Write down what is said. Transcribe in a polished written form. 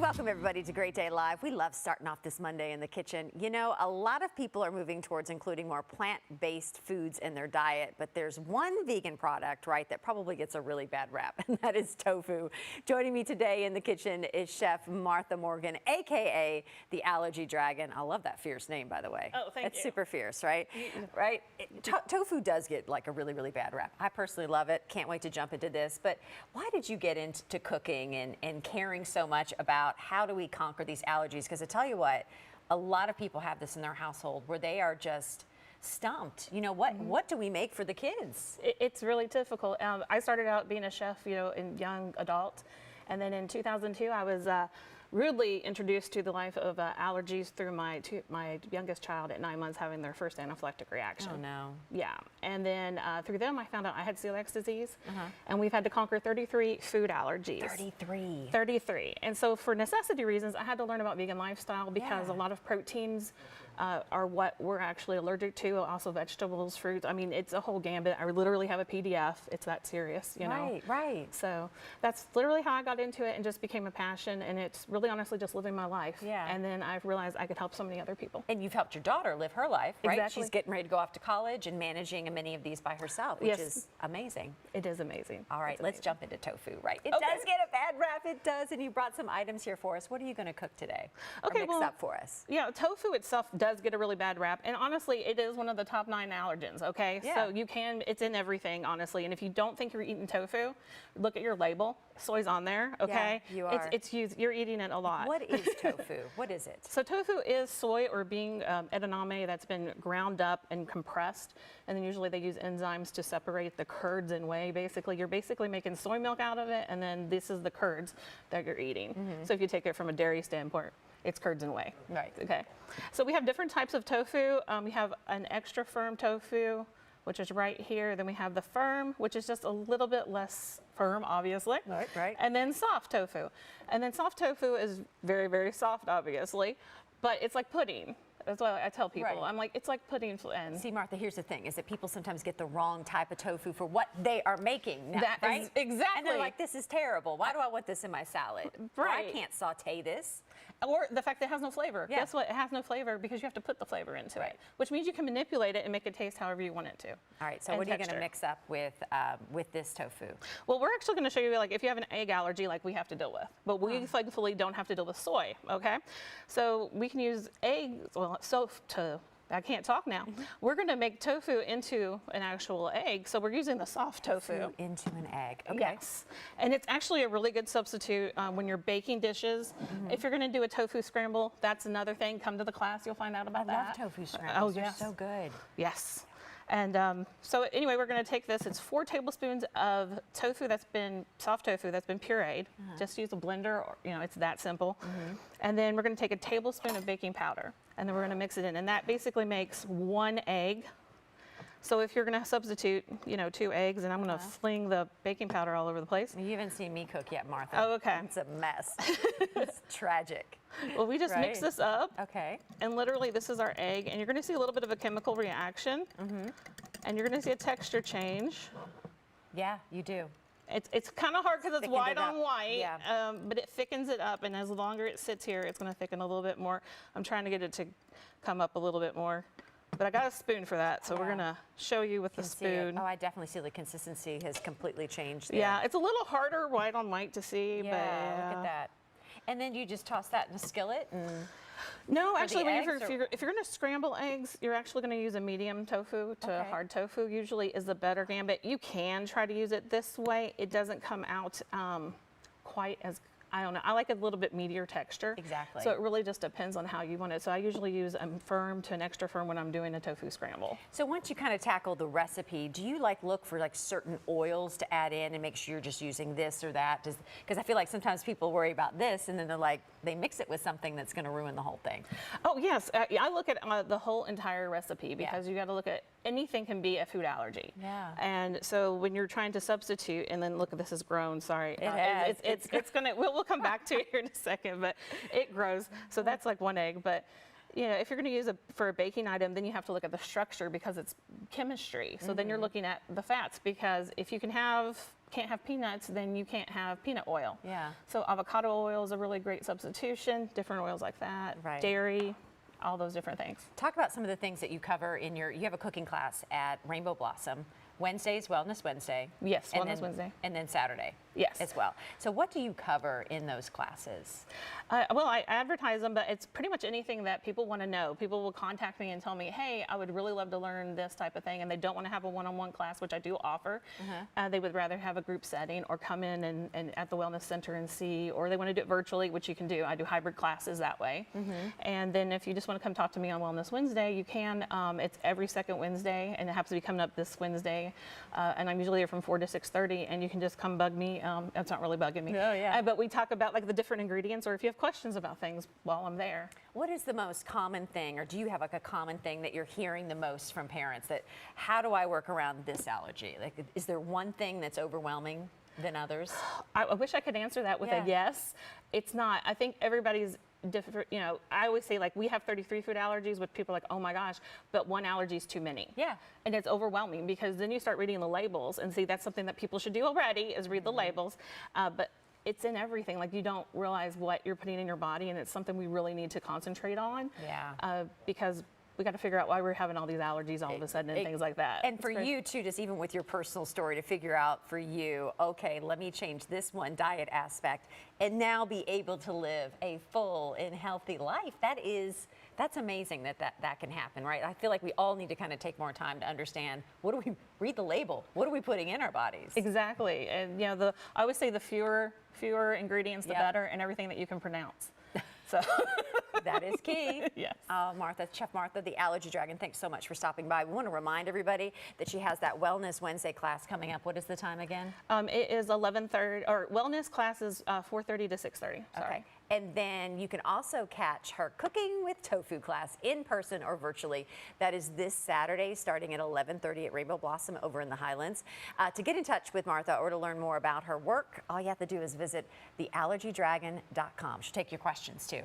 And welcome everybody to Great Day Live. We love starting off this Monday in the kitchen. You know, a lot of people are moving towards including more plant-based foods in their diet, but there's one vegan product, right, that probably gets a really bad rap, and that is tofu. Joining me today in the kitchen is Chef Martha Morgan, aka the Allergy Dragon. I love that fierce name, by the way. Oh, thank you. It's super fierce, right? Right? Tofu does get like a really, really bad rap. I personally love it. Can't wait to jump into this. But why did you get into cooking and caring so much about how do we conquer these allergies? Because I tell you what, a lot of people have this in their household where they are just stumped. You know, what do we make for the kids? It's really difficult. I started out being a chef, you know, in young adult. And then in 2002, I was rudely introduced to the life of allergies through my youngest child at 9 months having their first anaphylactic reaction. Oh, no. Yeah. And then through them, I found out I had celiac disease. And we've had to conquer 33 food allergies. 33. 33. And so for necessity reasons, I had to learn about vegan lifestyle because a lot of proteins are what we're actually allergic to, also vegetables, fruits. I mean, it's a whole gambit. I literally have a PDF. It's that serious, you know? Right, right. So that's literally how I got into it and just became a passion. And it's really honestly just living my life. Yeah. And then I've realized I could help so many other people. And you've helped your daughter live her life, right? Exactly. She's getting ready to go off to college and managing many of these by herself, which is amazing. It is amazing. All right, It's let's amazing. jump into tofu, right? It does get a bad rap, it does. And you brought some items here for us. What are you going to cook today? Okay, or mix up for us? Yeah, tofu itself does get a really bad rap. And honestly, it is one of the top 9 allergens, okay? Yeah. So it's in everything, honestly. And if you don't think you're eating tofu, look at your label. Soy's on there, okay? Yeah, you are. It's used, you're eating it a lot. What is tofu? What is it? So tofu is soy or bean edamame that's been ground up and compressed. And then usually they use enzymes to separate the curds and whey. Basically, you're basically making soy milk out of it, and then this is the curds that you're eating. So if you take it from a dairy standpoint, it's curds and whey. Right. Okay. So we have different types of tofu. We have an extra firm tofu, which is right here. Then we have the firm, which is just a little bit less firm, obviously. Right, right. And then soft tofu. And then soft tofu is very, very soft, obviously, but it's like pudding. That's what I tell people. Right. I'm like, it's like pudding. And See, Martha, here's the thing, is that people sometimes get the wrong type of tofu for what they are making now, That is right? exactly. And they're like, this is terrible. Why do I want this in my salad? Right. I can't saute this. Or the fact that it has no flavor. Yeah. Guess what? It has no flavor because you have to put the flavor into it, which means you can manipulate it and make it taste however you want it to. All right, so And what are you going to texture. mix up with this tofu? Well, we're actually going to show you, like, if you have an egg allergy, like we have to deal with. But we thankfully don't have to deal with soy, okay? So we can use eggs, well, I can't talk now. We're going to make tofu into an actual egg. So we're using the soft tofu. Into an egg. Okay. Yes. And it's actually a really good substitute when you're baking dishes. If you're going to do a tofu scramble, that's another thing. Come to the class, you'll find out about I love that. tofu scrambles. Oh, yes. They're so good. Yes. And so anyway, we're going to take this. It's 4 tablespoons of tofu soft tofu that's been pureed. Just use a blender, or, you know, it's that simple. And then we're going to take a tablespoon of baking powder, and then we're going to mix it in. And that basically makes 1 egg. So if you're going to substitute, you know, 2 eggs, and I'm going to fling the baking powder all over the place. You haven't seen me cook yet, Martha. Oh, okay. It's a mess. It's tragic. Well, we just mix this up. Okay. And literally, this is our egg, and you're going to see a little bit of a chemical reaction, and you're going to see a texture change. Yeah, you do. It's kind of hard because it's Thickened white it up. on white, Yeah. but it thickens it up, and as longer it sits here, it's going to thicken a little bit more. I'm trying to get it to come up a little bit more, but I got a spoon for that, so we're going to show you with the See it. spoon. Oh, I definitely see the consistency has completely changed there. Yeah, it's a little harder white on white to see, Yeah, but look at that. And then you just toss that in a skillet and No, actually, the if eggs, you're going to scramble eggs, you're actually going to use a medium tofu to hard tofu. Usually is the better gambit. You can try to use it this way. It doesn't come out quite as, I don't know. I like a little bit meatier texture. Exactly. So it really just depends on how you want it. So I usually use a firm to an extra firm when I'm doing a tofu scramble. So once you kind of tackle the recipe, do you like look for like certain oils to add in and make sure you're just using this or that? Because I feel like sometimes people worry about this and then they're like, they mix it with something that's going to ruin the whole thing. Oh, yes. I look at the whole entire recipe because you got to look at anything can be a food allergy. Yeah. And so when you're trying to substitute, and then look, this is grown, sorry. It has. It's going to, we'll come back to it here in a second, but it grows. So that's like 1 egg. But you know, if you're going to use it for a baking item, then you have to look at the structure because it's chemistry. So then you're looking at the fats, because if you can have can't have peanuts, then you can't have peanut oil. Yeah. So avocado oil is a really great substitution, different oils like that, Right. dairy, all those different things. Talk about some of the things that you cover in you have a cooking class at Rainbow Blossom. Wednesday's Wellness Wednesday. Yes, and Wellness then, Wednesday. And then Saturday. Yes. As well. So what do you cover in those classes? Well, I advertise them, but it's pretty much anything that people want to know. People will contact me and tell me, hey, I would really love to learn this type of thing, and they don't want to have a one-on-one class, which I do offer. They would rather have a group setting or come in and at the Wellness Center and see, or they want to do it virtually, which you can do. I do hybrid classes that way. And then if you just want to come talk to me on Wellness Wednesday, you can. It's every second Wednesday, and it happens to be coming up this Wednesday. And I'm usually here from 4 to 6:30, and you can just come bug me. It's not really bugging me. Oh, yeah. But we talk about like the different ingredients, or if you have questions about things while I'm there. What is the most common thing, or do you have like a common thing that you're hearing the most from parents that, how do I work around this allergy? Like, is there one thing that's overwhelming than others? I wish I could answer that with Yeah. a yes. It's not. I think everybody's different. You know, I always say like we have 33 food allergies, which people are like, oh my gosh, but one allergy is too many. Yeah. And it's overwhelming because then you start reading the labels and see that's something that people should do already is read the labels. But it's in everything. Like you don't realize what you're putting in your body, and it's something we really need to concentrate on. Yeah. Because we got to figure out why we're having all these allergies all of a sudden and things like that. And for you too, just even with your personal story, to figure out for you, okay, let me change this one diet aspect and now be able to live a full and healthy life. That's amazing that can happen, right? I feel like we all need to kind of take more time to understand, what do we read the label? What are we putting in our bodies? Exactly. And you know, I always say the fewer ingredients, the Yep. better, and everything that you can pronounce. So That is key. Yes. Martha, Chef Martha, the Allergy Dragon, thanks so much for stopping by. We want to remind everybody that she has that Wellness Wednesday class coming up. What is the time again? it is 11:30, or wellness class is 4:30 to 6:30. Sorry. Okay. And then you can also catch her Cooking with Tofu class in person or virtually. That is this Saturday starting at 11:30 at Rainbow Blossom over in the Highlands. To get in touch with Martha or to learn more about her work, all you have to do is visit theallergydragon.com. She'll take your questions too.